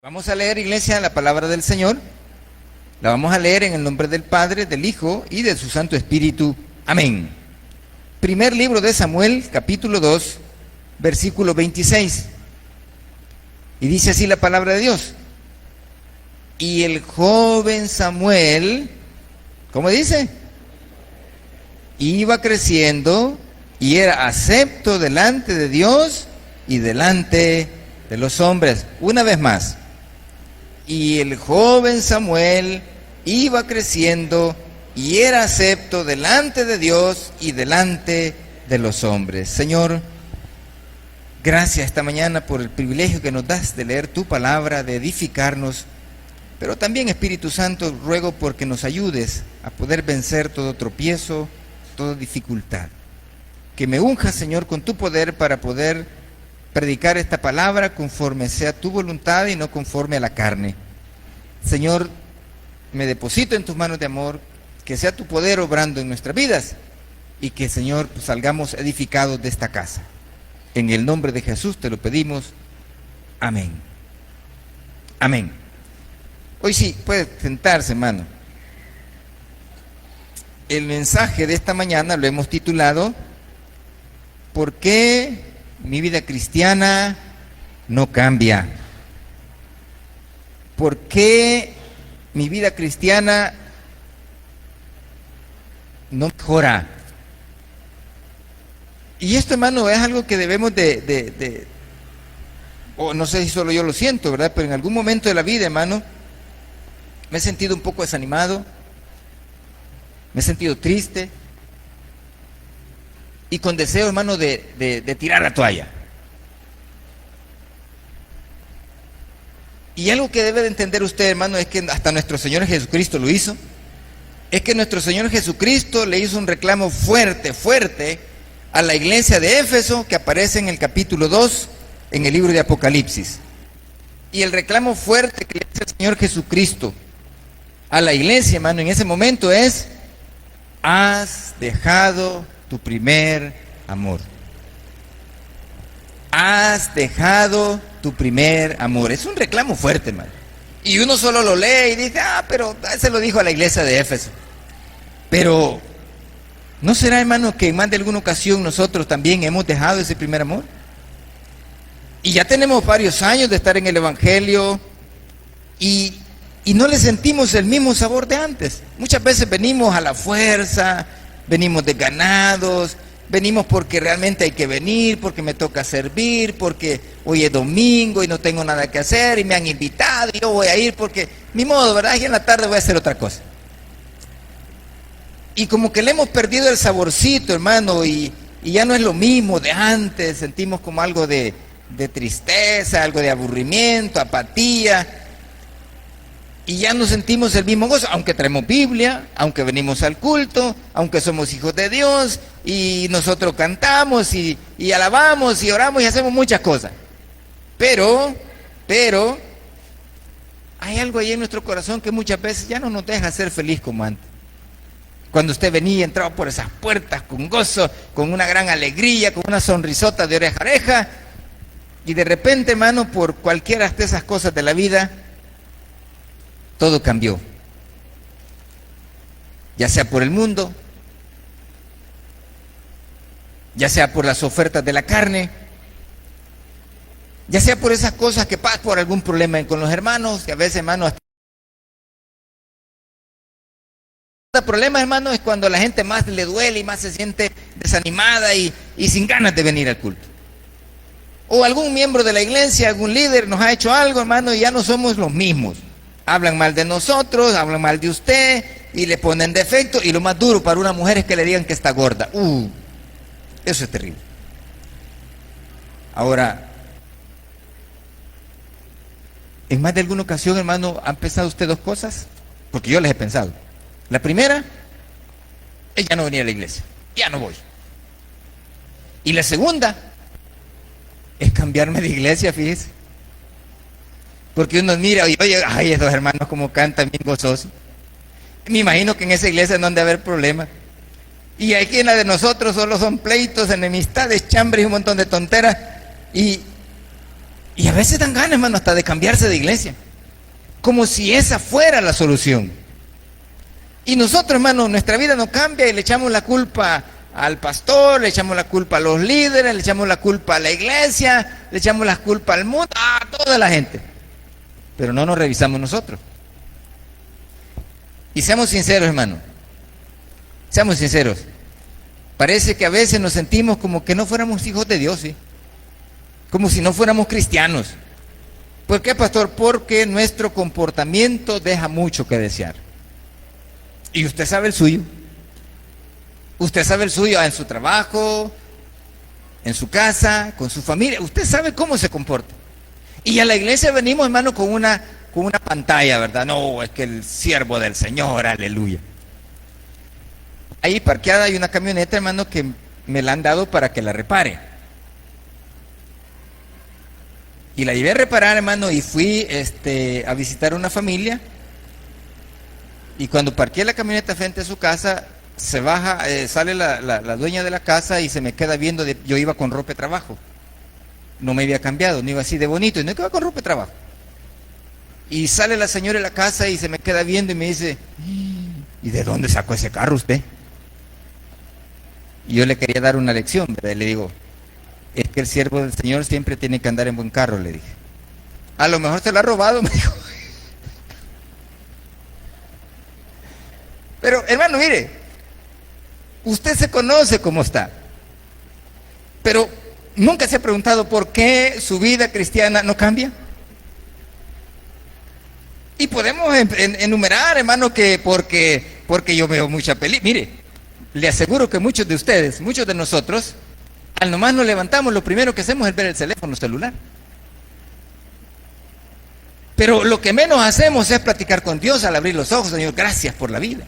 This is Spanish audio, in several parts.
Vamos a leer, iglesia, la palabra del Señor. La vamos a leer en el nombre del Padre, del Hijo y de su Santo Espíritu. Amén. Primer libro de Samuel, capítulo 2, versículo 26. Y dice así la palabra de Dios. Y el joven Samuel, ¿cómo dice? Iba creciendo y era acepto delante de Dios y delante de los hombres. Una vez más. Y el joven Samuel iba creciendo y era acepto delante de Dios y delante de los hombres. Señor, gracias esta mañana por el privilegio que nos das de leer tu palabra, de edificarnos. Pero también, Espíritu Santo, ruego porque nos ayudes a poder vencer todo tropiezo, toda dificultad. Que me unjas, Señor, con tu poder para poder predicar esta palabra conforme sea tu voluntad y no conforme a la carne. Señor, me deposito en tus manos de amor, que sea tu poder obrando en nuestras vidas y que, Señor, pues, salgamos edificados de esta casa. En el nombre de Jesús te lo pedimos. Amén. Amén. Hoy sí, puede sentarse, hermano. El mensaje de esta mañana lo hemos titulado ¿Por qué mi vida cristiana no cambia? ¿Por qué mi vida cristiana no mejora? Y esto, hermano, es algo que debemos o no sé si solo yo lo siento, ¿verdad? Pero en algún momento de la vida, hermano, me he sentido un poco desanimado, me he sentido triste y con deseo, hermano, de tirar la toalla. Y algo que debe de entender usted, hermano, es que hasta nuestro Señor Jesucristo lo hizo. Es que nuestro Señor Jesucristo le hizo un reclamo fuerte, fuerte a la iglesia de Éfeso, que aparece en el capítulo 2, en el libro de Apocalipsis. Y el reclamo fuerte que le hace el Señor Jesucristo a la iglesia, hermano, en ese momento es: has dejado tu primer amor. Has dejado tu primer amor. Es un reclamo fuerte, hermano. Y uno solo lo lee y dice, pero se lo dijo a la iglesia de Éfeso. Pero, ¿no será, hermano, que en más de alguna ocasión nosotros también hemos dejado ese primer amor? Y ya tenemos varios años de estar en el Evangelio y no le sentimos el mismo sabor de antes. Muchas veces venimos a la fuerza, venimos desganados, venimos porque realmente hay que venir, porque me toca servir, porque hoy es domingo y no tengo nada que hacer y me han invitado y yo voy a ir porque ni modo, ¿verdad? Y en la tarde voy a hacer otra cosa. Y como que le hemos perdido el saborcito, hermano, y ya no es lo mismo de antes. Sentimos como algo de tristeza, algo de aburrimiento, apatía. Y ya no sentimos el mismo gozo, aunque traemos Biblia, aunque venimos al culto, aunque somos hijos de Dios, y nosotros cantamos y alabamos y oramos y hacemos muchas cosas. Pero, hay algo ahí en nuestro corazón que muchas veces ya no nos deja ser feliz como antes. Cuando usted venía, entraba por esas puertas con gozo, con una gran alegría, con una sonrisota de oreja a oreja, y de repente, hermano, por cualquiera de esas cosas de la vida, todo cambió. Ya sea por el mundo, ya sea por las ofertas de la carne, ya sea por esas cosas que pasan, por algún problema con los hermanos, que a veces, hermano, hasta el problema, hermano, es cuando la gente más le duele y más se siente desanimada y sin ganas de venir al culto. O algún miembro de la iglesia, algún líder nos ha hecho algo, hermano, y ya no somos los mismos. Hablan mal de nosotros, hablan mal de usted y le ponen defecto. Y lo más duro para una mujer es que le digan que está gorda. Eso es terrible. Ahora, en más de alguna ocasión, hermano, ¿han pensado usted dos cosas? Porque yo les he pensado. La primera es ya no venir a la iglesia, ya no voy. Y la segunda es cambiarme de iglesia, fíjese. Porque uno mira y oye, ay, esos hermanos como cantan bien gozosos. Me imagino que en esa iglesia no han de haber problemas. Y aquí en la de nosotros solo son pleitos, enemistades, chambres y un montón de tonteras. Y Y a veces dan ganas, hermano, hasta de cambiarse de iglesia. Como si esa fuera la solución. Y nosotros, hermano, nuestra vida no cambia y le echamos la culpa al pastor, le echamos la culpa a los líderes, le echamos la culpa a la iglesia, le echamos la culpa al mundo, a toda la gente. Pero no nos revisamos nosotros. Y seamos sinceros, hermano. Seamos sinceros. Parece que a veces nos sentimos como que no fuéramos hijos de Dios, ¿sí? Como si no fuéramos cristianos. ¿Por qué, pastor? Porque nuestro comportamiento deja mucho que desear. Y usted sabe el suyo. Usted sabe el suyo en su trabajo, en su casa, con su familia. Usted sabe cómo se comporta. Y a la iglesia venimos, hermano, con una pantalla, ¿verdad? No, es que el siervo del Señor, aleluya. Ahí parqueada hay una camioneta, hermano, que me la han dado para que la repare. Y la llevé a reparar, hermano, y fui a visitar a una familia. Y cuando parqué la camioneta frente a su casa, se baja, sale la dueña de la casa y se me queda viendo. Yo iba con ropa de trabajo. No me había cambiado, no iba así de bonito, no iba con ropa de trabajo. Y sale la señora de la casa y se me queda viendo y me dice, ¿y de dónde sacó ese carro usted? Y yo le quería dar una lección, ¿verdad? Y le digo, es que el siervo del Señor siempre tiene que andar en buen carro, le dije. A lo mejor se lo ha robado, me dijo. Pero, hermano, mire, usted se conoce cómo está. Pero, ¿nunca se ha preguntado por qué su vida cristiana no cambia? Y podemos enumerar, hermano, que porque yo veo mucha película. Mire, le aseguro que muchos de ustedes, muchos de nosotros, al nomás nos levantamos, lo primero que hacemos es ver el teléfono celular. Pero lo que menos hacemos es platicar con Dios al abrir los ojos. Señor, gracias por la vida.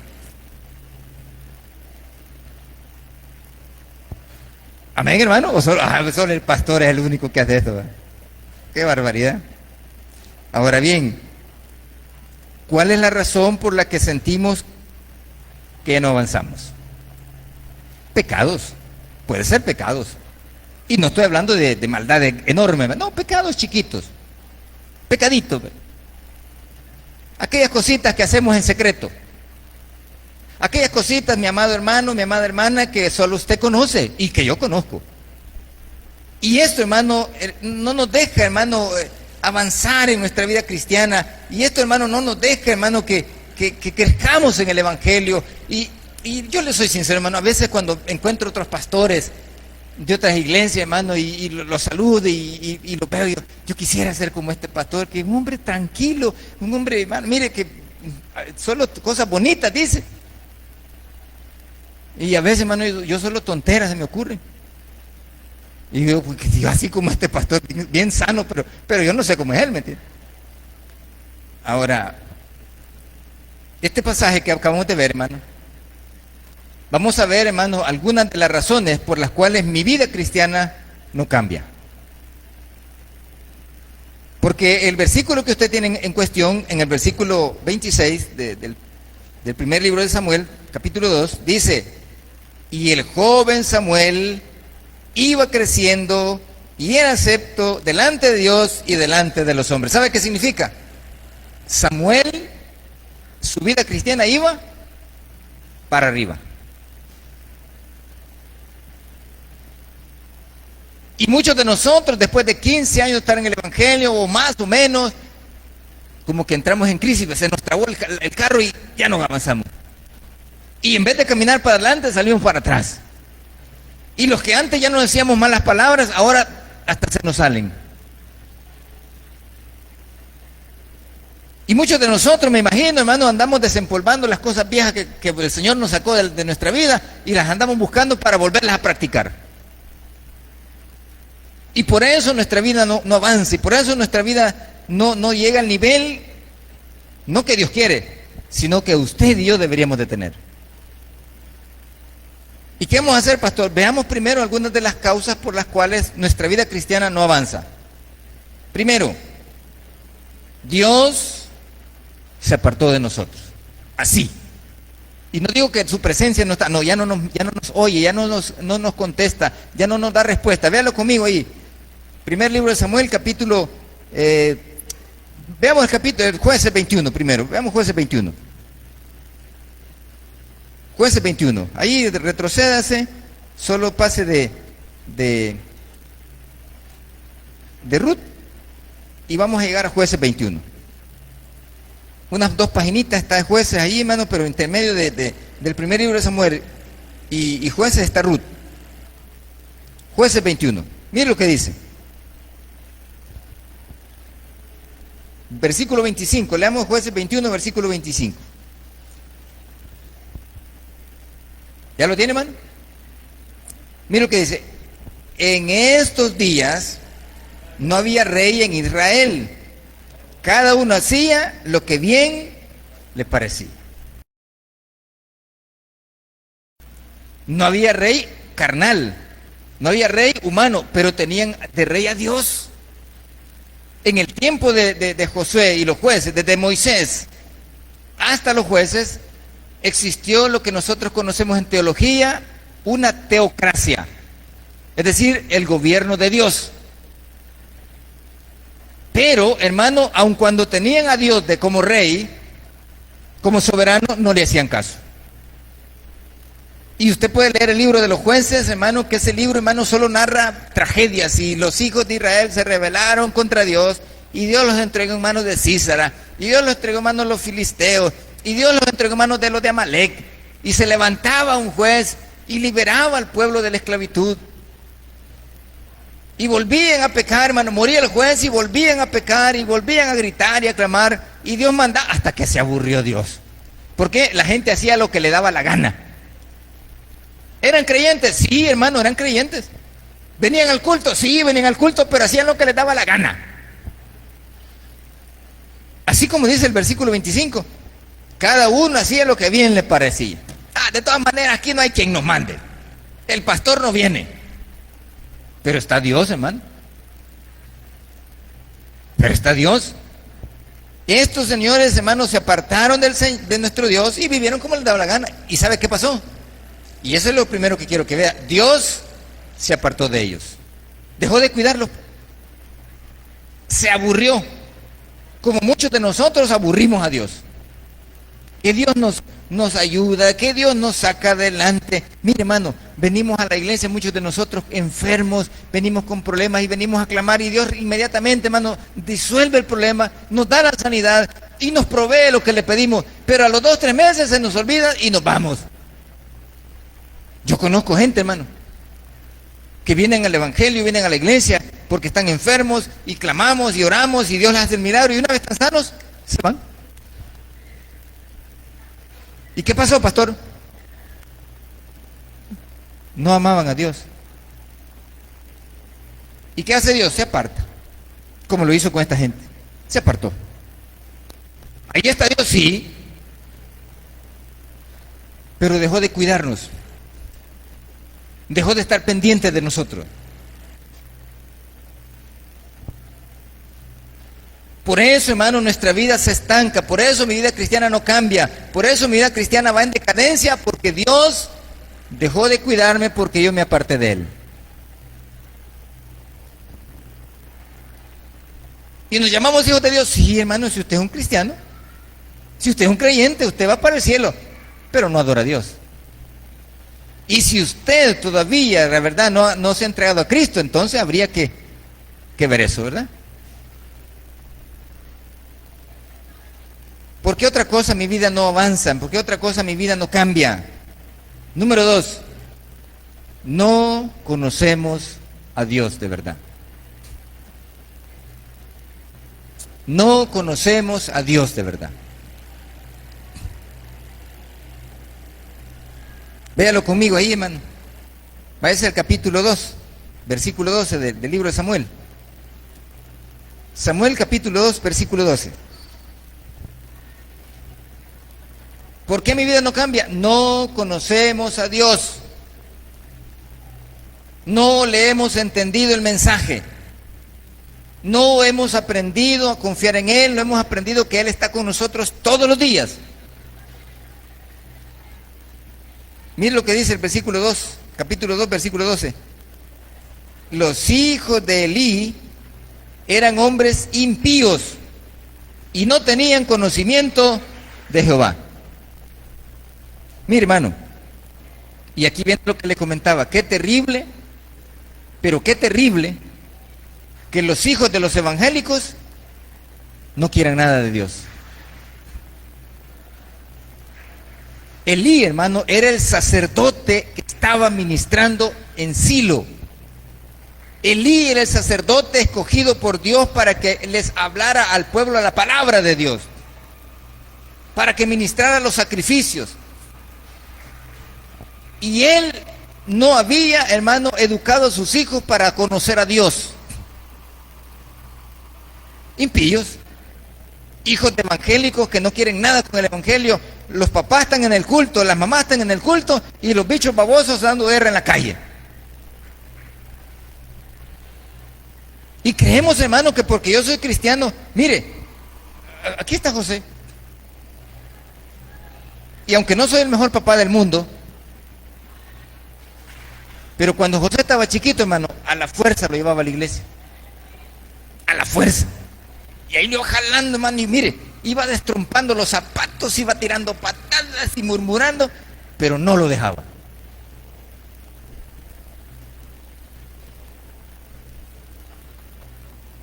Amén, hermano. ¿O solo el pastor es el único que hace esto? ¿Verdad? Qué barbaridad. Ahora bien, ¿cuál es la razón por la que sentimos que no avanzamos? Pecados. Puede ser pecados. Y no estoy hablando de maldad enorme. No, pecados chiquitos. Pecaditos. Aquellas cositas que hacemos en secreto. Aquellas cositas, mi amado hermano, mi amada hermana, que solo usted conoce y que yo conozco. Y esto, hermano, no nos deja, hermano, avanzar en nuestra vida cristiana. Y esto, hermano, no nos deja, hermano, que crezcamos en el Evangelio. Y yo le soy sincero, hermano, a veces cuando encuentro otros pastores de otras iglesias, hermano, y los saludo y lo veo, yo quisiera ser como este pastor, que es un hombre tranquilo, un hombre, hermano, mire que solo cosas bonitas dice. Y a veces, hermano, yo solo tonteras se me ocurren. Y digo, porque yo así como este pastor, bien sano, pero yo no sé cómo es él, ¿me entiendes? Ahora, este pasaje que acabamos de ver, hermano, vamos a ver, hermano, algunas de las razones por las cuales mi vida cristiana no cambia. Porque el versículo que usted tiene en cuestión, en el versículo 26 del primer libro de Samuel, capítulo 2, dice, y el joven Samuel iba creciendo y era acepto delante de Dios y delante de los hombres. ¿Sabe qué significa? Samuel, su vida cristiana iba para arriba. Y muchos de nosotros, después de 15 años de estar en el Evangelio, o más o menos, como que entramos en crisis, se nos trabó el carro y ya no avanzamos. Y en vez de caminar para adelante, salimos para atrás. Y los que antes ya no decíamos malas palabras, ahora hasta se nos salen. Y muchos de nosotros, me imagino, hermano, andamos desempolvando las cosas viejas que el Señor nos sacó de nuestra vida y las andamos buscando para volverlas a practicar. Y por eso nuestra vida no avanza, y por eso nuestra vida no llega al nivel, no que Dios quiere, sino que usted y yo deberíamos de tener. ¿Y qué vamos a hacer, pastor? Veamos primero algunas de las causas por las cuales nuestra vida cristiana no avanza. Primero, Dios se apartó de nosotros. Así. Y no digo que su presencia no está, no, ya no nos oye, ya no nos contesta, ya no nos da respuesta. Véalo conmigo ahí. Primer libro de Samuel, capítulo Veamos el capítulo, Jueces 21 primero. Veamos Jueces 21. Jueces 21. Ahí retrocédase, solo pase de Ruth y vamos a llegar a Jueces 21. Unas 2 paginitas está de Jueces ahí, hermano, pero entre medio del primer libro de Samuel y Jueces está Ruth. Jueces 21. Mire lo que dice. Versículo 25. Leamos Jueces 21, versículo 25. ¿Ya lo tiene, hermano? Mire lo que dice. En estos días no había rey en Israel. Cada uno hacía lo que bien le parecía. No había rey carnal, no había rey humano, pero tenían de rey a Dios. En el tiempo de Josué y los jueces, desde Moisés hasta los jueces, existió lo que nosotros conocemos en teología, una teocracia, es decir, el gobierno de Dios. Pero, hermano, aun cuando tenían a Dios como rey, como soberano, no le hacían caso. Y usted puede leer el libro de los jueces, hermano, que ese libro, hermano, solo narra tragedias. Y los hijos de Israel se rebelaron contra Dios, y Dios los entregó en manos de Císara, y Dios los entregó en manos de los filisteos, y Dios los entregó en manos de los de Amalek. Y se levantaba un juez y liberaba al pueblo de la esclavitud. Y volvían a pecar, hermano, moría el juez y volvían a pecar, y volvían a gritar y a clamar, y Dios mandaba, hasta que se aburrió Dios. Porque la gente hacía lo que le daba la gana. ¿Eran creyentes? Sí, hermano, eran creyentes. ¿Venían al culto? Sí, venían al culto, pero hacían lo que les daba la gana. Así como dice el versículo 25, cada uno hacía lo que bien le parecía. De todas maneras, aquí no hay quien nos mande. El pastor no viene. Pero está Dios, hermano. Pero está Dios. Estos señores, hermanos, se apartaron de nuestro Dios y vivieron como les daba la gana. ¿Y sabe qué pasó? Y eso es lo primero que quiero que vea. Dios se apartó de ellos. Dejó de cuidarlos. Se aburrió. Como muchos de nosotros aburrimos a Dios. Que Dios nos ayuda, que Dios nos saca adelante. Mire, hermano, venimos a la iglesia, muchos de nosotros enfermos, venimos con problemas y venimos a clamar, y Dios inmediatamente, hermano, disuelve el problema, nos da la sanidad y nos provee lo que le pedimos. Pero a los 2 o 3 meses se nos olvida y nos vamos. Yo conozco gente, hermano, que vienen al evangelio, vienen a la iglesia porque están enfermos y clamamos y oramos y Dios les hace el milagro, y una vez están sanos, se van. ¿Y qué pasó, pastor? No amaban a Dios. ¿Y qué hace Dios? Se aparta, como lo hizo con esta gente. Se apartó. Ahí está Dios, sí, pero dejó de cuidarnos. Dejó de estar pendiente de nosotros. Por eso, hermano, nuestra vida se estanca. Por eso mi vida cristiana no cambia. Por eso mi vida cristiana va en decadencia, porque Dios dejó de cuidarme porque yo me aparté de Él. Y nos llamamos hijos de Dios. Sí, hermano, si usted es un cristiano, si usted es un creyente, usted va para el cielo, pero no adora a Dios. Y si usted todavía, la verdad, no se ha entregado a Cristo, entonces habría que ver eso, ¿verdad? ¿Por qué otra cosa mi vida no avanza? ¿Por qué otra cosa mi vida no cambia? Número 2, no conocemos a Dios de verdad. No conocemos a Dios de verdad. Véalo conmigo ahí, hermano. Váyase al capítulo 2, versículo 12 del libro de Samuel. Samuel capítulo 2, versículo 12. ¿Por qué mi vida no cambia? No conocemos a Dios. No le hemos entendido el mensaje. No hemos aprendido a confiar en Él. No hemos aprendido que Él está con nosotros todos los días. Mire lo que dice el versículo 2, capítulo 2, versículo 12. Los hijos de Elí eran hombres impíos y no tenían conocimiento de Jehová. Mire, hermano, y aquí viene lo que le comentaba, qué terrible, pero qué terrible que los hijos de los evangélicos no quieran nada de Dios. Elí, hermano, era el sacerdote que estaba ministrando en Silo. Elí era el sacerdote escogido por Dios para que les hablara al pueblo la palabra de Dios, para que ministrara los sacrificios. Y él no había, hermano, educado a sus hijos para conocer a Dios. Impíos, hijos de evangélicos que no quieren nada con el evangelio. Los papás están en el culto, las mamás están en el culto y los bichos babosos dando guerra en la calle. Y creemos, hermano, que porque yo soy cristiano, mire, aquí está José. Y aunque no soy el mejor papá del mundo, pero cuando José estaba chiquito, hermano, a la fuerza lo llevaba a la iglesia. A la fuerza. Y ahí lo iba jalando, hermano, y mire, iba destrompando los zapatos, iba tirando patadas y murmurando, pero no lo dejaba.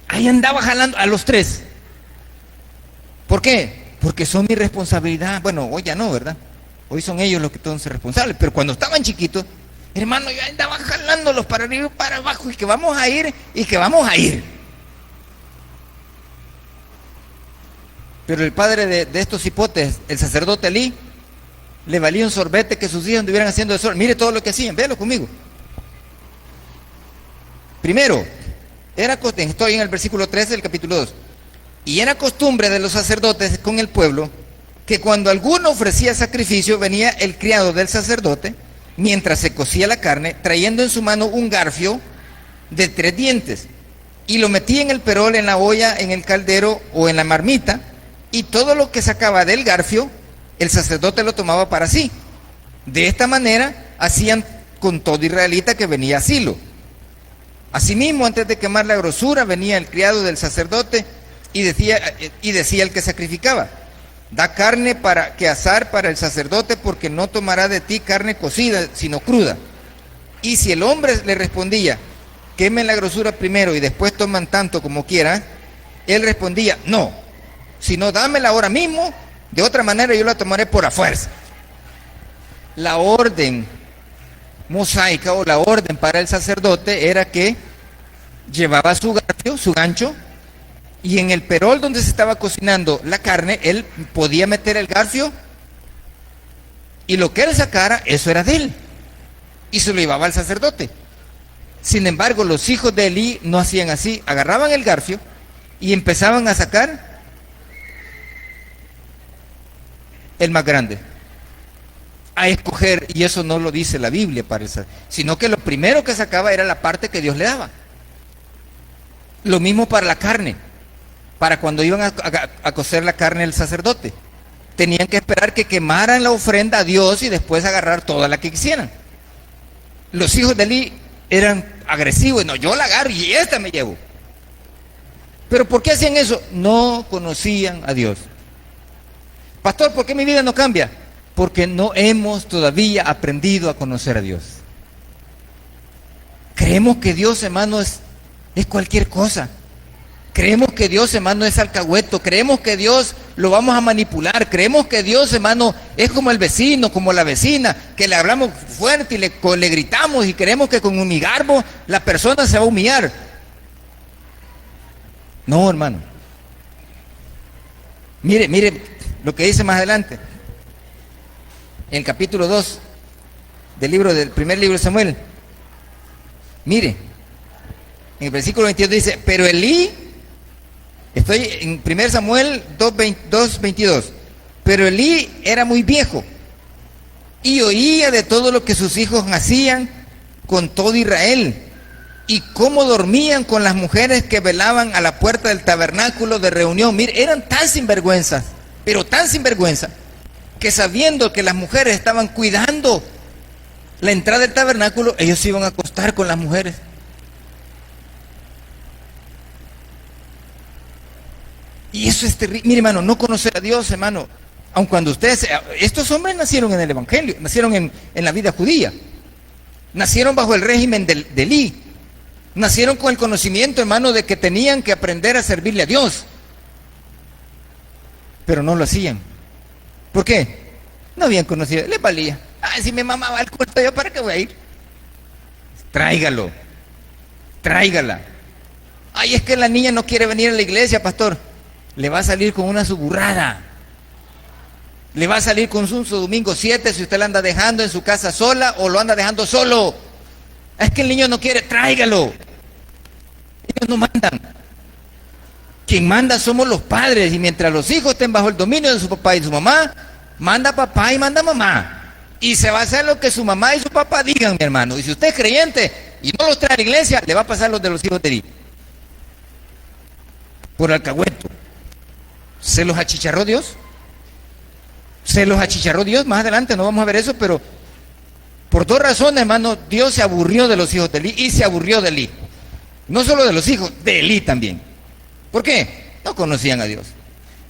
Ahí andaba jalando a los tres. ¿Por qué? Porque son mi responsabilidad. Bueno, hoy ya no, ¿verdad? Hoy son ellos los que son responsables, pero cuando estaban chiquitos, hermano, yo andaba jalándolos para arriba y para abajo, y que vamos a ir, y que vamos a ir. Pero el padre de estos hipotes, el sacerdote Elí, le valía un sorbete que sus hijos estuvieran haciendo de sol. Mire todo lo que hacían, véalo conmigo. Primero, estoy en el versículo 13 del capítulo 2. Y era costumbre de los sacerdotes con el pueblo que cuando alguno ofrecía sacrificio, venía el criado del sacerdote, mientras se cocía la carne, trayendo en su mano un garfio de 3 dientes, y lo metía en el perol, en la olla, en el caldero o en la marmita, y todo lo que sacaba del garfio, el sacerdote lo tomaba para sí. De esta manera hacían con todo israelita que venía a Silo. Asimismo, antes de quemar la grosura, venía el criado del sacerdote y decía el que sacrificaba: da carne para que asar para el sacerdote, porque no tomará de ti carne cocida, sino cruda. Y si el hombre le respondía: quemen la grosura primero y después toman tanto como quieran, él respondía: no, sino dámela ahora mismo, de otra manera yo la tomaré por a fuerza. La orden mosaica o la orden para el sacerdote era que llevaba su garfio, su gancho, y en el perol donde se estaba cocinando la carne, él podía meter el garfio, y lo que él sacara, eso era de él, y se lo llevaba al sacerdote. Sin embargo, los hijos de Elí no hacían así, agarraban el garfio y empezaban a sacar el más grande, a escoger, y eso no lo dice la Biblia, parece, sino que lo primero que sacaba era la parte que Dios le daba. Lo mismo para la carne, para cuando iban a cocer la carne del sacerdote, tenían que esperar que quemaran la ofrenda a Dios y después agarrar toda la que quisieran. Los hijos de Elí eran agresivos: no, yo la agarro y esta me llevo. ¿Pero por qué hacían eso? No conocían a Dios. Pastor, ¿por qué mi vida no cambia? Porque no hemos todavía aprendido a conocer a Dios. Creemos que Dios, hermano, es cualquier cosa. Creemos que Dios, hermano, es alcahueto. Creemos que Dios lo vamos a manipular. Creemos que Dios, hermano, es como el vecino, como la vecina, que le hablamos fuerte y le gritamos, y creemos que con un garbo la persona se va a humillar. No, hermano. Mire lo que dice más adelante, en el capítulo 2 del primer libro de Samuel. Mire, en el versículo 22 dice: pero Elí, estoy en 1 Samuel 2:22, pero Elí era muy viejo y oía de todo lo que sus hijos hacían con todo Israel, y cómo dormían con las mujeres que velaban a la puerta del tabernáculo de reunión. Mire, eran tan sinvergüenzas, pero tan sinvergüenza, que sabiendo que las mujeres estaban cuidando la entrada del tabernáculo, ellos se iban a acostar con las mujeres. Y eso es terrible. Mire, hermano, no conocer a Dios, hermano. Aun cuando ustedes, estos hombres nacieron en el Evangelio, nacieron en la vida judía. Nacieron bajo el régimen de Elí. Nacieron con el conocimiento, hermano, de que tenían que aprender a servirle a Dios. Pero no lo hacían. ¿Por qué? No habían conocido, les valía. Ay, si mi mamá va al culto, ¿yo para qué voy a ir? Tráigalo, tráigala. Ay, es que la niña no quiere venir a la iglesia, pastor. Le va a salir con una suburrada. Le va a salir con su domingo 7 si usted la anda dejando en su casa sola o lo anda dejando solo. Es que el niño no quiere, tráigalo. Ellos no mandan. Quien manda somos los padres, y mientras los hijos estén bajo el dominio de su papá y su mamá, manda papá y manda mamá. Y se va a hacer lo que su mamá y su papá digan, mi hermano. Y si usted es creyente y no los trae a la iglesia, le va a pasar los de los hijos de Elí. Por alcahueto. ¿Se los achicharró Dios? Se los achicharró Dios. Más adelante no vamos a ver eso, pero por dos razones, hermano, Dios se aburrió de los hijos de Elí y se aburrió de Elí. No solo de los hijos, de Elí también. ¿Por qué? No conocían a Dios.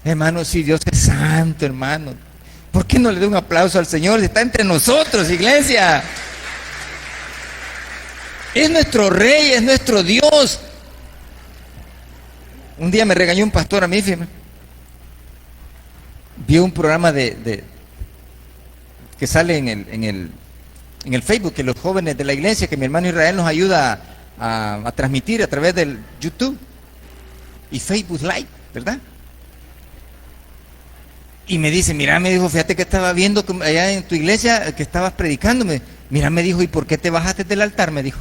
Hermano, si Dios es santo, hermano, ¿por qué no le da un aplauso al Señor? Está entre nosotros, iglesia. Es nuestro Rey, es nuestro Dios. Un día me regañó un pastor a mí, fíjate. Vio un programa que sale en el Facebook, que los jóvenes de la iglesia, que mi hermano Israel nos ayuda a transmitir a través del YouTube y Facebook Live, ¿verdad? Y me dice, mira, me dijo, fíjate que estaba viendo allá en tu iglesia que estabas predicándome. Mira, me dijo, ¿y por qué te bajaste del altar? Me dijo.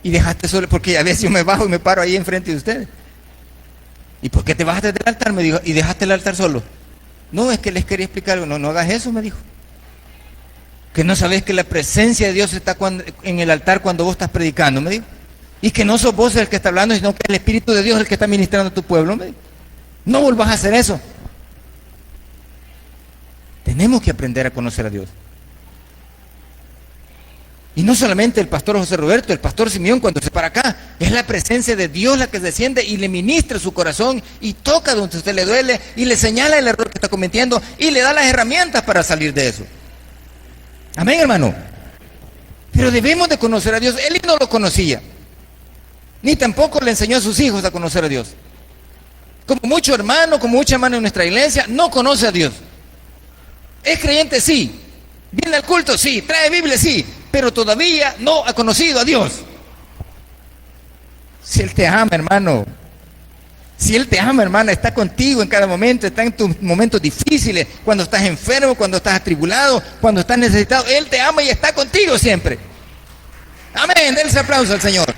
Y dejaste solo, porque a veces yo me bajo y me paro ahí enfrente de ustedes. ¿Y por qué te bajaste del altar? Me dijo, y dejaste el altar solo. No, es que les quería explicar algo. No, no hagas eso, me dijo. Que no sabes que la presencia de Dios está en el altar cuando vos estás predicando, me dijo. Y que no sos vos el que está hablando, sino que el Espíritu de Dios es el que está ministrando a tu pueblo, me dijo. No volvás a hacer eso. Tenemos que aprender a conocer a Dios. Y no solamente el pastor José Roberto, el pastor Simeón cuando se para acá, es la presencia de Dios la que desciende y le ministra su corazón y toca donde a usted le duele y le señala el error que está cometiendo y le da las herramientas para salir de eso. Amén, hermano. Pero debemos de conocer a Dios. Él no lo conocía, ni tampoco le enseñó a sus hijos a conocer a Dios. Como mucho hermano, como mucha hermana en nuestra iglesia, no conoce a Dios. Es creyente, sí. Viene al culto, sí. Trae Biblia, sí. Pero todavía no ha conocido a Dios. Si Él te ama, hermano. Si Él te ama, hermana, está contigo en cada momento, está en tus momentos difíciles, cuando estás enfermo, cuando estás atribulado, cuando estás necesitado. Él te ama y está contigo siempre. Amén. Denle ese aplauso al Señor.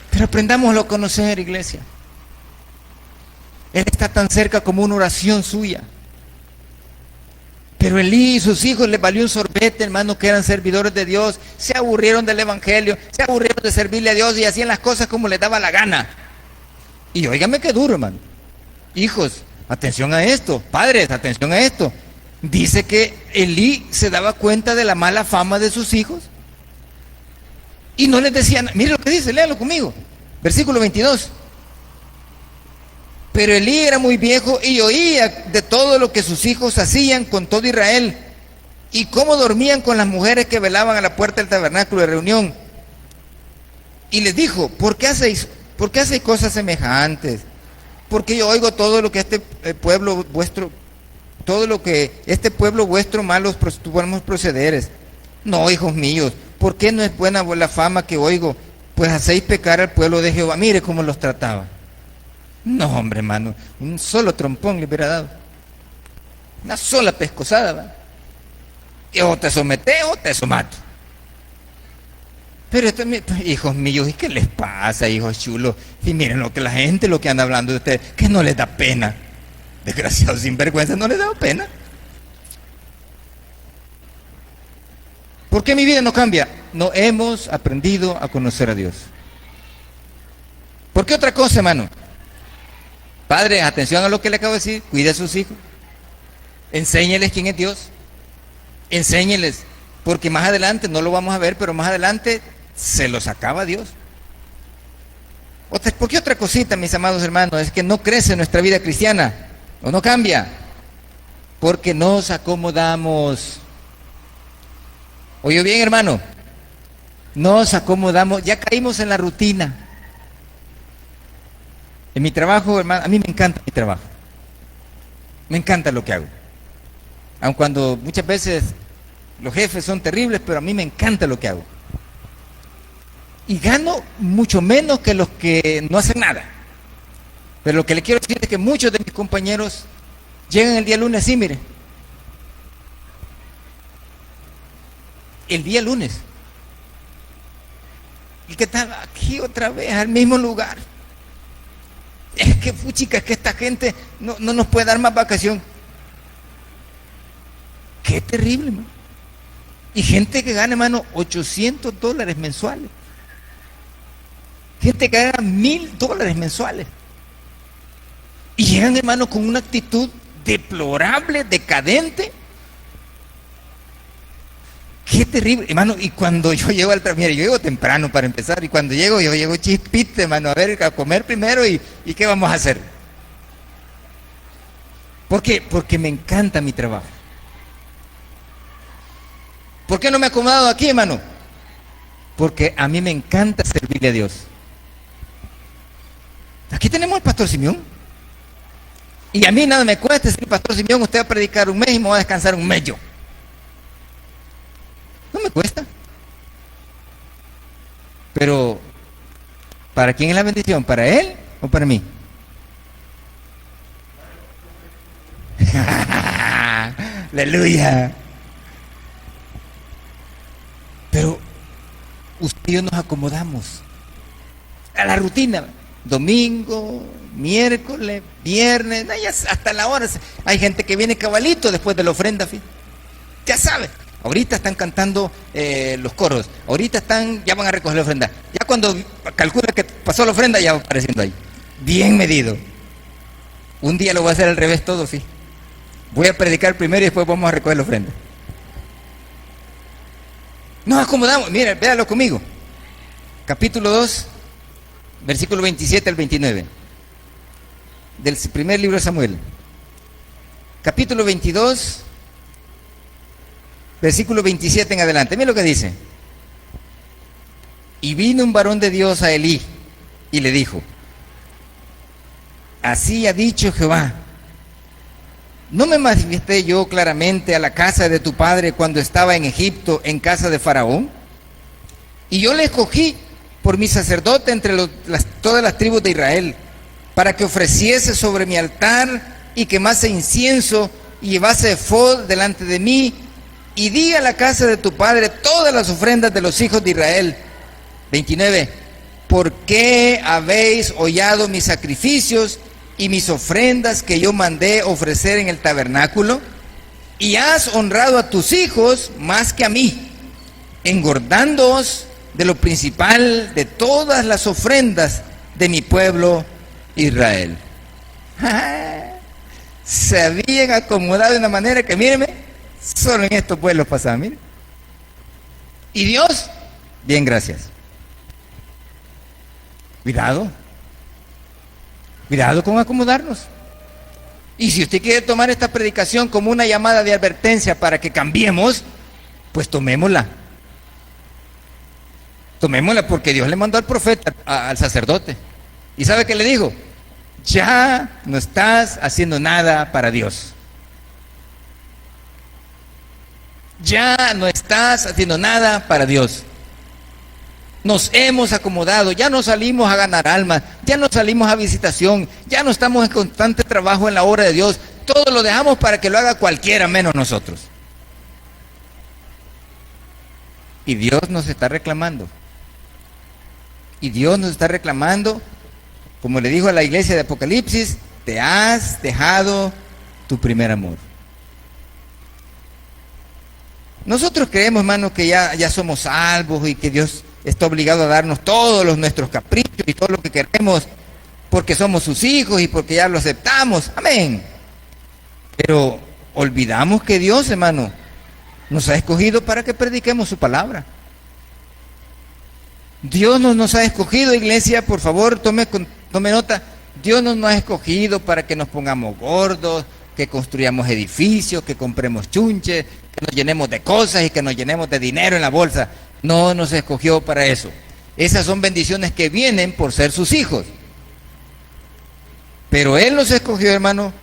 Pero aprendámoslo a conocer, iglesia. Él está tan cerca como una oración suya. Pero Elí y sus hijos les valió un sorbete, hermano, que eran servidores de Dios. Se aburrieron del evangelio, se aburrieron de servirle a Dios y hacían las cosas como les daba la gana. Y óigame qué duro, hermano. Hijos, atención a esto. Padres, atención a esto. Dice que Elí se daba cuenta de la mala fama de sus hijos y no les decía nada. Mire lo que dice, léalo conmigo. Versículo 22. Pero Elí era muy viejo y oía de todo lo que sus hijos hacían con todo Israel y cómo dormían con las mujeres que velaban a la puerta del tabernáculo de reunión. Y les dijo, ¿por qué hacéis cosas semejantes? Porque yo oigo todo lo que este pueblo vuestro malos procederes. No, hijos míos, ¿por qué no es buena la fama que oigo? Pues hacéis pecar al pueblo de Jehová. Mire cómo los trataba. No, hombre, hermano, un solo trompón le hubiera dado. Una sola pescosada, ¿va? Y o te sometes o te somato. Pero hijos míos, ¿y qué les pasa, hijos chulos? Y miren lo que lo que anda hablando de ustedes, que no les da pena. Desgraciados sinvergüenza, no les da pena. ¿Por qué mi vida no cambia? No hemos aprendido a conocer a Dios. ¿Por qué otra cosa, hermano? Padre, atención a lo que le acabo de decir, cuide a sus hijos, enséñeles quién es Dios, enséñeles, porque más adelante, no lo vamos a ver, pero más adelante se los acaba Dios. ¿Por qué otra cosita, mis amados hermanos? Es que no crece nuestra vida cristiana, o no cambia, porque nos acomodamos. Oye bien, hermano, nos acomodamos, ya caímos en la rutina. En mi trabajo, hermano, a mí me encanta mi trabajo. Me encanta lo que hago. Aun cuando muchas veces los jefes son terribles, pero a mí me encanta lo que hago. Y gano mucho menos que los que no hacen nada. Pero lo que le quiero decir es que muchos de mis compañeros llegan el día lunes así, mire. El día lunes. ¿Y qué tal? Aquí otra vez, al mismo lugar. Es que, puchica, es que esta gente no nos puede dar más vacación. Qué terrible, man. Y gente que gana, hermano, $800 mensuales. Gente que gana $1,000 mensuales. Y llegan, hermano, con una actitud deplorable, decadente. Qué terrible, hermano. Y cuando yo llego al trabajo, mire, yo llego temprano para empezar. Y cuando llego, yo llego chispito, hermano, a ver, a comer primero y ¿qué vamos a hacer? ¿Por qué? Porque me encanta mi trabajo. ¿Por qué no me he acomodado aquí, hermano? Porque a mí me encanta servirle a Dios. Aquí tenemos al pastor Simeón. Y a mí nada me cuesta decir, pastor Simeón, usted va a predicar un mes y me va a descansar un mes yo. No me cuesta. Pero, ¿para quién es la bendición? ¿Para él o para mí? Aleluya. Pero usted y yo nos acomodamos a la rutina. Domingo, miércoles, viernes, hasta la hora. Hay gente que viene cabalito después de la ofrenda. Ya sabe. Ahorita están cantando los coros. Ahorita ya van a recoger la ofrenda. Ya cuando calcula que pasó la ofrenda, ya va apareciendo ahí. Bien medido. Un día lo voy a hacer al revés todo, sí. Voy a predicar primero y después vamos a recoger la ofrenda. Nos acomodamos. Mira, véalo conmigo. Capítulo 2, versículo 27 al 29. Del primer libro de Samuel. Capítulo 22, versículo 27 en adelante. Mira lo que dice. Y vino un varón de Dios a Elí y le dijo: así ha dicho Jehová: ¿no me manifesté yo claramente a la casa de tu padre cuando estaba en Egipto, en casa de Faraón? Y yo le escogí por mi sacerdote entre todas las tribus de Israel, para que ofreciese sobre mi altar y quemase incienso y llevase efod delante de mí, y di a la casa de tu padre todas las ofrendas de los hijos de Israel. 29. ¿Por qué habéis hollado mis sacrificios y mis ofrendas que yo mandé ofrecer en el tabernáculo? Y has honrado a tus hijos más que a mí, engordándoos de lo principal de todas las ofrendas de mi pueblo Israel. Se habían acomodado de una manera que, míreme, solo en estos pueblos pasaba, miren. Y Dios, bien, gracias. Cuidado con acomodarnos. Y si usted quiere tomar esta predicación como una llamada de advertencia para que cambiemos, pues tomémosla. Tomémosla, porque Dios le mandó al profeta, al sacerdote. ¿Y sabe qué le dijo? Ya no estás haciendo nada para Dios. Ya no estás haciendo nada para Dios. Nos hemos acomodado, ya no salimos a ganar almas, ya no salimos a visitación, ya no estamos en constante trabajo en la obra de Dios. Todo lo dejamos para que lo haga cualquiera menos nosotros. Y Dios nos está reclamando. Y Dios nos está reclamando, como le dijo a la iglesia de Apocalipsis: te has dejado tu primer amor. Nosotros creemos, hermano, que ya somos salvos y que Dios está obligado a darnos todos nuestros caprichos y todo lo que queremos porque somos sus hijos y porque ya lo aceptamos. Amén. Pero olvidamos que Dios, hermano, nos ha escogido para que prediquemos su palabra. Dios no nos ha escogido, iglesia, por favor, tome nota. Dios no nos ha escogido para que nos pongamos gordos, que construyamos edificios, que compremos chunches, que nos llenemos de cosas y que nos llenemos de dinero en la bolsa. No nos escogió para eso. Esas son bendiciones que vienen por ser sus hijos. Pero Él nos escogió, hermano,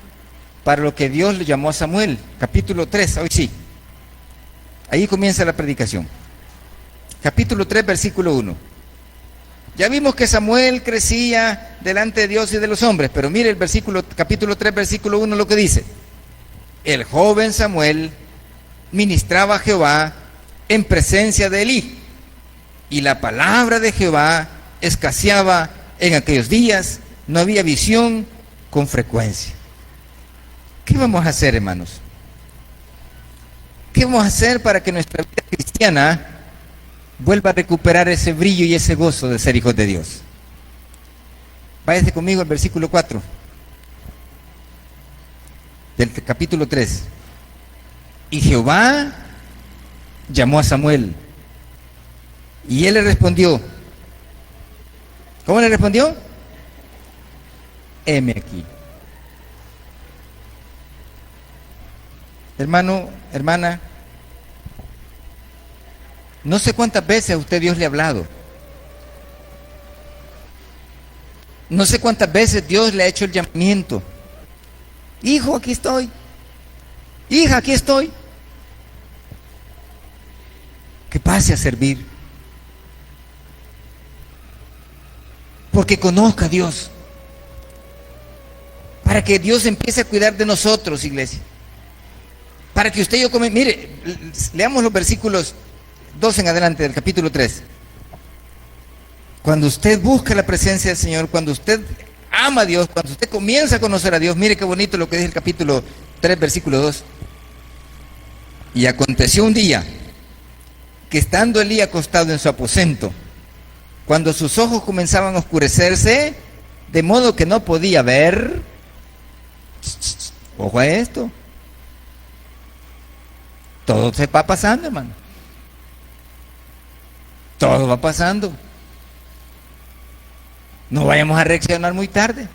para lo que Dios le llamó a Samuel. Capítulo 3, hoy sí. Ahí comienza la predicación. Capítulo 3, versículo 1. Ya vimos que Samuel crecía delante de Dios y de los hombres, pero mire el capítulo 3, versículo 1 lo que dice. El joven Samuel ministraba a Jehová en presencia de Elí, y la palabra de Jehová escaseaba en aquellos días, no había visión con frecuencia. ¿Qué vamos a hacer, hermanos? ¿Qué vamos a hacer para que nuestra vida cristiana vuelva a recuperar ese brillo y ese gozo de ser hijos de Dios? Váyase conmigo al versículo 4 del capítulo 3. Y Jehová llamó a Samuel, y él le respondió. ¿Cómo le respondió? Heme aquí. Hermano, hermana, no sé cuántas veces a usted Dios le ha hablado. No sé cuántas veces Dios le ha hecho el llamamiento. Hijo, aquí estoy. Hija, aquí estoy. Que pase a servir. Porque conozca a Dios. Para que Dios empiece a cuidar de nosotros, iglesia. Para que usted y yo mire, leamos los versículos 2 en adelante del capítulo 3. Cuando usted busca la presencia del Señor, cuando usted ama a Dios, cuando usted comienza a conocer a Dios, mire qué bonito lo que dice el capítulo 3, versículo 2. Y aconteció un día que estando Elí acostado en su aposento, cuando sus ojos comenzaban a oscurecerse, de modo que no podía ver, ojo a esto, todo se va pasando, hermano. Todo va pasando. No vayamos a reaccionar muy tarde.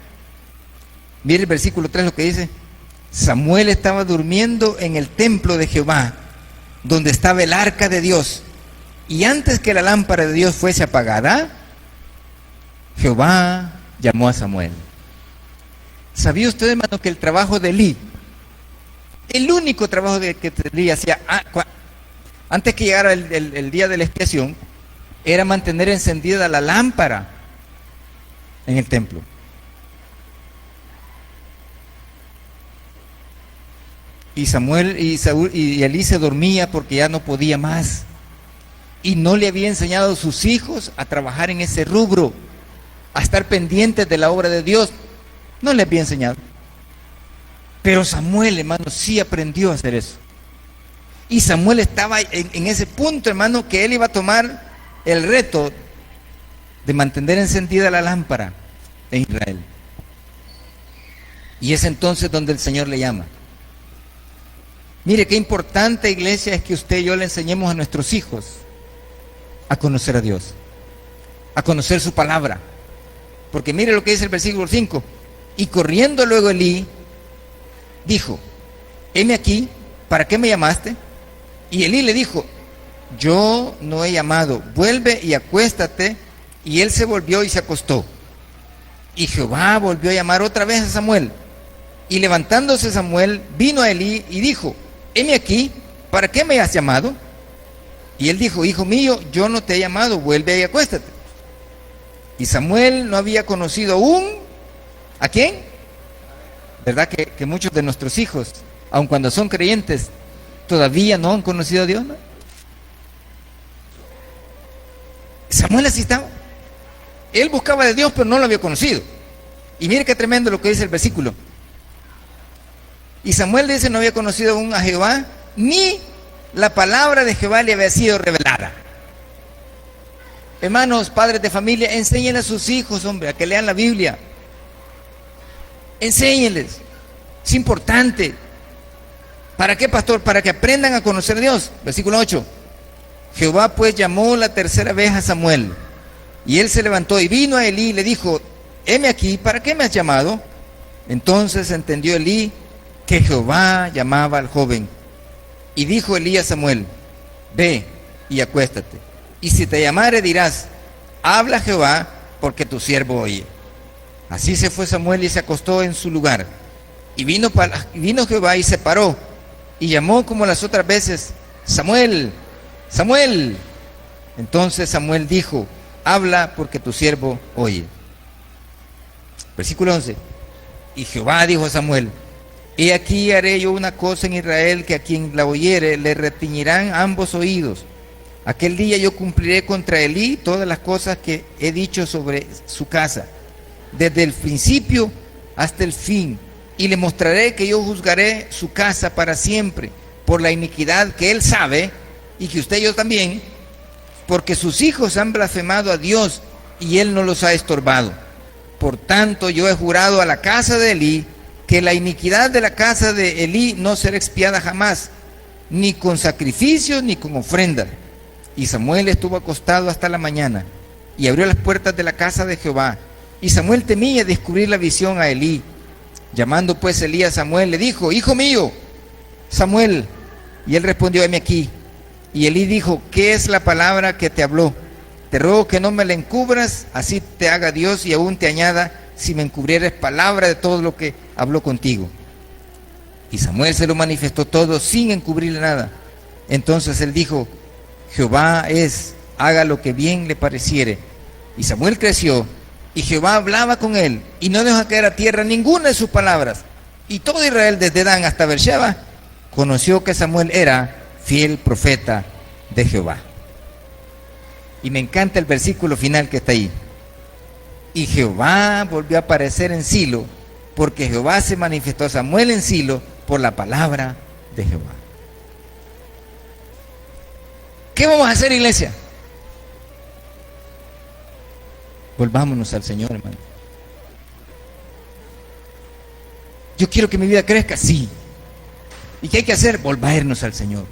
Mire el versículo 3 lo que dice. Samuel estaba durmiendo en el templo de Jehová, donde estaba el arca de Dios. Y antes que la lámpara de Dios fuese apagada, Jehová llamó a Samuel. ¿Sabía usted, hermano, que el trabajo de Elí, el único trabajo que Elí hacía antes que llegara el día de la expiación, era mantener encendida la lámpara en el templo? Y Samuel y Elí se dormía porque ya no podía más. Y no le había enseñado a sus hijos a trabajar en ese rubro, a estar pendientes de la obra de Dios. No le había enseñado. Pero Samuel, hermano, sí aprendió a hacer eso. Y Samuel estaba en ese punto, hermano, que él iba a tomar el reto de mantener encendida la lámpara en Israel. Y es entonces donde el Señor le llama. Mire qué importante, iglesia, es que usted y yo le enseñemos a nuestros hijos a conocer a Dios, a conocer su palabra. Porque mire lo que dice el versículo 5. Y corriendo luego Elí, dijo, heme aquí, ¿para qué me llamaste? Y Elí le dijo, yo no he llamado, vuelve y acuéstate. Y él se volvió y se acostó. Y Jehová volvió a llamar otra vez a Samuel. Y levantándose Samuel, vino a Elí y dijo, heme aquí, ¿para qué me has llamado? Y él dijo, hijo mío, yo no te he llamado, vuelve y acuéstate. Y Samuel no había conocido aún, ¿a quién? ¿Verdad que muchos de nuestros hijos, aun cuando son creyentes, todavía no han conocido a Dios, ¿no? Samuel así estaba. Él buscaba de Dios, pero no lo había conocido. Y mire qué tremendo lo que dice el versículo. Y Samuel dice, no había conocido aún a Jehová, ni la palabra de Jehová le había sido revelada. Hermanos, padres de familia, enséñenle a sus hijos, hombre, a que lean la Biblia. Enséñenles. Es importante. ¿Para qué, pastor? Para que aprendan a conocer a Dios. Versículo 8. Jehová pues llamó la tercera vez a Samuel. Y él se levantó y vino a Elí y le dijo, heme aquí, ¿para qué me has llamado? Entonces entendió Elí que Jehová llamaba al joven. Y dijo Elí a Samuel, ve y acuéstate. Y si te llamare dirás, habla Jehová, porque tu siervo oye. Así se fue Samuel y se acostó en su lugar. Y vino Jehová y se paró, y llamó como las otras veces, Samuel, Samuel. Entonces Samuel dijo, habla porque tu siervo oye. Versículo 11. Y Jehová dijo a Samuel, he aquí haré yo una cosa en Israel, que a quien la oyere le retiñirán ambos oídos. Aquel día yo cumpliré contra Elí todas las cosas que he dicho sobre su casa, desde el principio hasta el fin, y le mostraré que yo juzgaré su casa para siempre, por la iniquidad que él sabe, y que usted y yo también, porque sus hijos han blasfemado a Dios, y él no los ha estorbado. Por tanto, yo he jurado a la casa de Elí, que la iniquidad de la casa de Elí no será expiada jamás, ni con sacrificios, ni con ofrendas. Y Samuel estuvo acostado hasta la mañana, y abrió las puertas de la casa de Jehová. Y Samuel temía descubrir la visión a Elí. Llamando pues Elí a Samuel, le dijo, hijo mío, Samuel. Y él respondió, heme aquí. Y Elí dijo, ¿qué es la palabra que te habló? Te ruego que no me la encubras, así te haga Dios y aún te añada, si me encubrieres palabra de todo lo que habló contigo. Y Samuel se lo manifestó todo sin encubrirle nada. Entonces él dijo, Jehová es, haga lo que bien le pareciere. Y Samuel creció, y Jehová hablaba con él, y no dejó caer a tierra ninguna de sus palabras. Y todo Israel, desde Dan hasta Beersheba, conoció que Samuel era fiel profeta de Jehová. Y me encanta el versículo final que está ahí. Y Jehová volvió a aparecer en Silo, porque Jehová se manifestó a Samuel en Silo por la palabra de Jehová. ¿Qué vamos a hacer, iglesia? Volvámonos al Señor, hermano. Yo quiero que mi vida crezca, sí. ¿Y qué hay que hacer? Volvernos al Señor.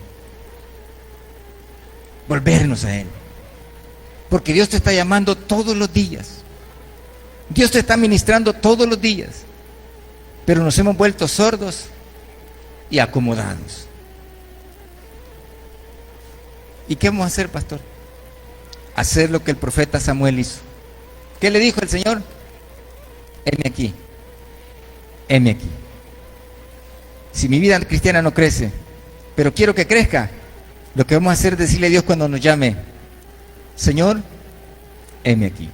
Volvernos a Él. Porque Dios te está llamando todos los días. Dios te está ministrando todos los días. Pero nos hemos vuelto sordos y acomodados. ¿Y qué vamos a hacer, pastor? Hacer lo que el profeta Samuel hizo. ¿Qué le dijo el Señor? Heme aquí. Heme aquí. Si mi vida cristiana no crece, pero quiero que crezca, lo que vamos a hacer es decirle a Dios cuando nos llame, Señor, heme aquí.